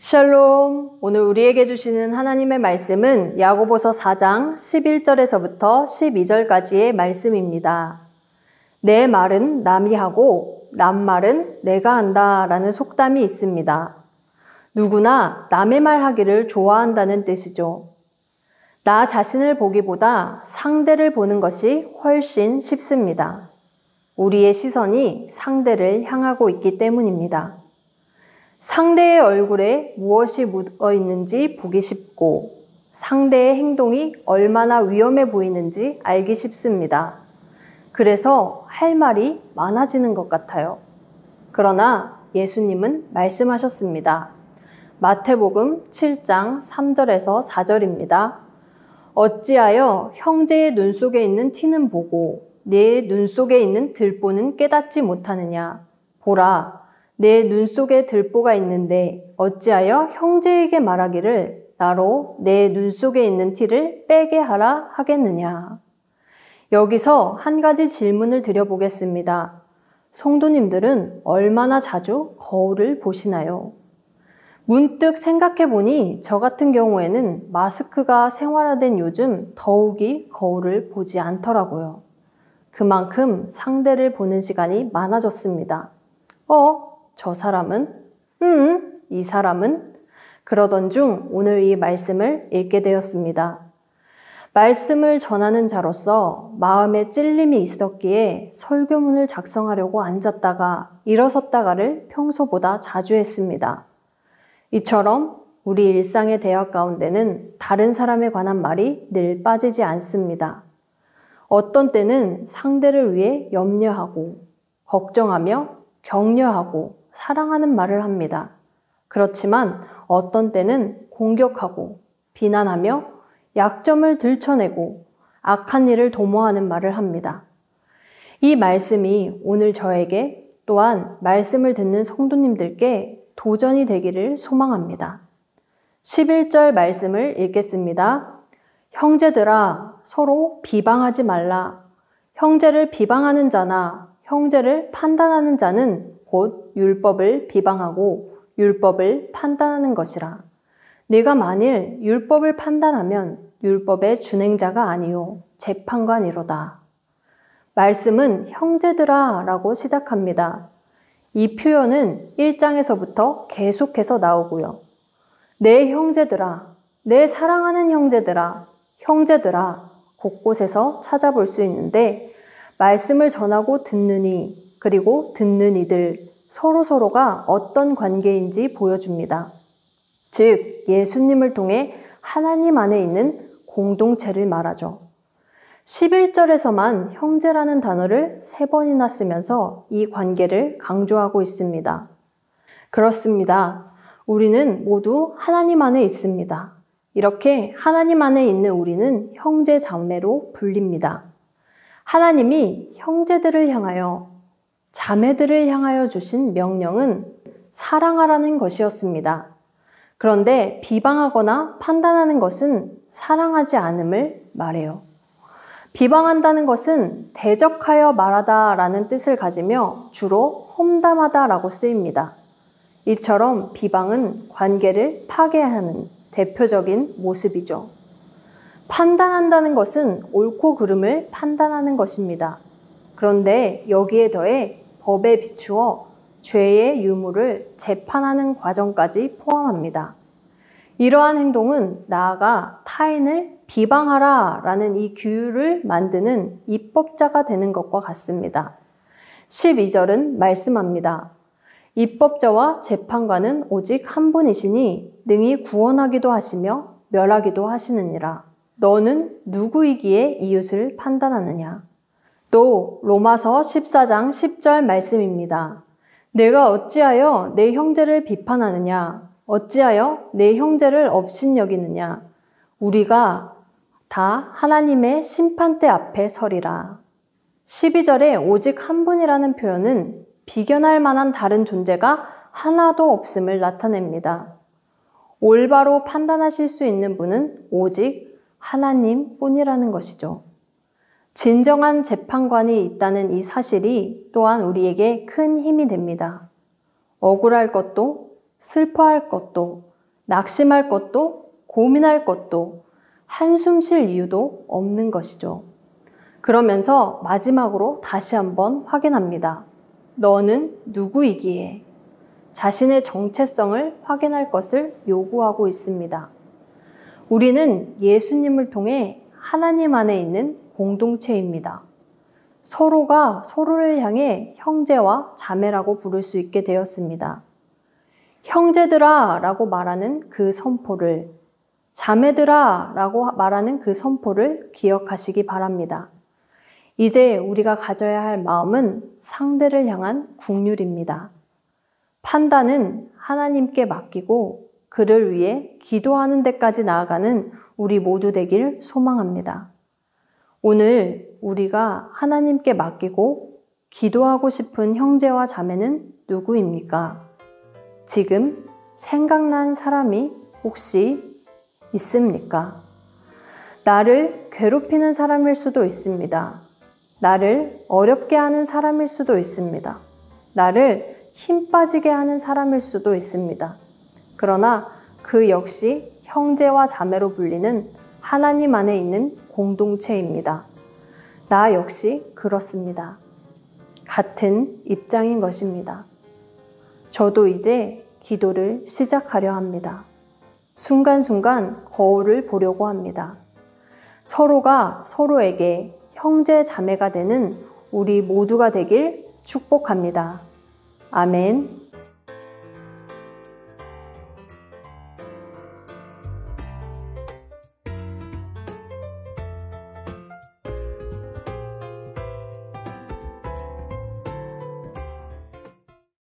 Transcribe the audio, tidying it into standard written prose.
샬롬! 오늘 우리에게 주시는 하나님의 말씀은 야고보서 4장 11절에서부터 12절까지의 말씀입니다. 내 말은 남이 하고 남 말은 내가 한다 라는 속담이 있습니다. 누구나 남의 말 하기를 좋아한다는 뜻이죠. 나 자신을 보기보다 상대를 보는 것이 훨씬 쉽습니다. 우리의 시선이 상대를 향하고 있기 때문입니다. 상대의 얼굴에 무엇이 묻어 있는지 보기 쉽고 상대의 행동이 얼마나 위험해 보이는지 알기 쉽습니다. 그래서 할 말이 많아지는 것 같아요. 그러나 예수님은 말씀하셨습니다. 마태복음 7장 3절에서 4절입니다. 어찌하여 형제의 눈 속에 있는 티는 보고 내 눈 속에 있는 들보는 깨닫지 못하느냐. 보라, 내 눈 속에 들보가 있는데 어찌하여 형제에게 말하기를 나로 내 눈 속에 있는 티를 빼게 하라 하겠느냐. 여기서 한 가지 질문을 드려보겠습니다. 성도님들은 얼마나 자주 거울을 보시나요? 문득 생각해보니 저 같은 경우에는 마스크가 생활화된 요즘 더욱이 거울을 보지 않더라고요. 그만큼 상대를 보는 시간이 많아졌습니다. 저 사람은? 이 사람은? 그러던 중 오늘 이 말씀을 읽게 되었습니다. 말씀을 전하는 자로서 마음에 찔림이 있었기에 설교문을 작성하려고 앉았다가 일어섰다가를 평소보다 자주 했습니다. 이처럼 우리 일상의 대화 가운데는 다른 사람에 관한 말이 늘 빠지지 않습니다. 어떤 때는 상대를 위해 염려하고 걱정하며 격려하고 사랑하는 말을 합니다. 그렇지만 어떤 때는 공격하고 비난하며 약점을 들춰내고 악한 일을 도모하는 말을 합니다. 이 말씀이 오늘 저에게 또한 말씀을 듣는 성도님들께 도전이 되기를 소망합니다. 11절 말씀을 읽겠습니다. 형제들아 서로 비방하지 말라. 형제를 비방하는 자나 형제를 판단하는 자는 곧 율법을 비방하고 율법을 판단하는 것이라. 네가 만일 율법을 판단하면 율법의 준행자가 아니요 재판관이로다. 말씀은 형제들아 라고 시작합니다. 이 표현은 1장에서부터 계속해서 나오고요. 내 형제들아, 내 사랑하는 형제들아, 형제들아 곳곳에서 찾아볼 수 있는데 말씀을 전하고 듣는 이 그리고 듣는 이들 서로서로가 어떤 관계인지 보여줍니다. 즉 예수님을 통해 하나님 안에 있는 공동체를 말하죠. 11절에서만 형제라는 단어를 3번이나 쓰면서 이 관계를 강조하고 있습니다. 그렇습니다. 우리는 모두 하나님 안에 있습니다. 이렇게 하나님 안에 있는 우리는 형제 자매로 불립니다. 하나님이 형제들을 향하여 자매들을 향하여 주신 명령은 사랑하라는 것이었습니다. 그런데 비방하거나 판단하는 것은 사랑하지 않음을 말해요. 비방한다는 것은 대적하여 말하다 라는 뜻을 가지며 주로 험담하다 라고 쓰입니다. 이처럼 비방은 관계를 파괴하는 대표적인 모습이죠. 판단한다는 것은 옳고 그름을 판단하는 것입니다. 그런데 여기에 더해 법에 비추어 죄의 유무를 재판하는 과정까지 포함합니다. 이러한 행동은 나아가 타인을 비방하라 라는 이 규율을 만드는 입법자가 되는 것과 같습니다. 12절은 말씀합니다. 입법자와 재판관은 오직 한 분이시니 능히 구원하기도 하시며 멸하기도 하시느니라. 너는 누구이기에 이웃을 판단하느냐. 또 로마서 14장 10절 말씀입니다. 내가 어찌하여 내 형제를 비판하느냐. 어찌하여 내 형제를 업신여기느냐. 우리가 다 하나님의 심판대 앞에 서리라. 12절에 오직 한 분이라는 표현은 비견할 만한 다른 존재가 하나도 없음을 나타냅니다. 올바로 판단하실 수 있는 분은 오직 하나님 뿐이라는 것이죠. 진정한 재판관이 있다는 이 사실이 또한 우리에게 큰 힘이 됩니다. 억울할 것도 슬퍼할 것도 낙심할 것도 고민할 것도 한숨 쉴 이유도 없는 것이죠. 그러면서 마지막으로 다시 한번 확인합니다. 너는 누구이기에? 자신의 정체성을 확인할 것을 요구하고 있습니다. 우리는 예수님을 통해 하나님 안에 있는 공동체입니다. 서로가 서로를 향해 형제와 자매라고 부를 수 있게 되었습니다. 형제들아 라고 말하는 그 선포를, 자매들아 라고 말하는 그 선포를 기억하시기 바랍니다. 이제 우리가 가져야 할 마음은 상대를 향한 긍휼입니다. 판단은 하나님께 맡기고 그를 위해 기도하는 데까지 나아가는 우리 모두 되길 소망합니다. 오늘 우리가 하나님께 맡기고 기도하고 싶은 형제와 자매는 누구입니까? 지금 생각난 사람이 혹시 있습니까? 나를 괴롭히는 사람일 수도 있습니다. 나를 어렵게 하는 사람일 수도 있습니다. 나를 힘 빠지게 하는 사람일 수도 있습니다. 그러나 그 역시 형제와 자매로 불리는 하나님 안에 있는 공동체입니다. 나 역시 그렇습니다. 같은 입장인 것입니다. 저도 이제 기도를 시작하려 합니다. 순간순간 거울을 보려고 합니다. 서로가 서로에게 형제 자매가 되는 우리 모두가 되길 축복합니다. 아멘.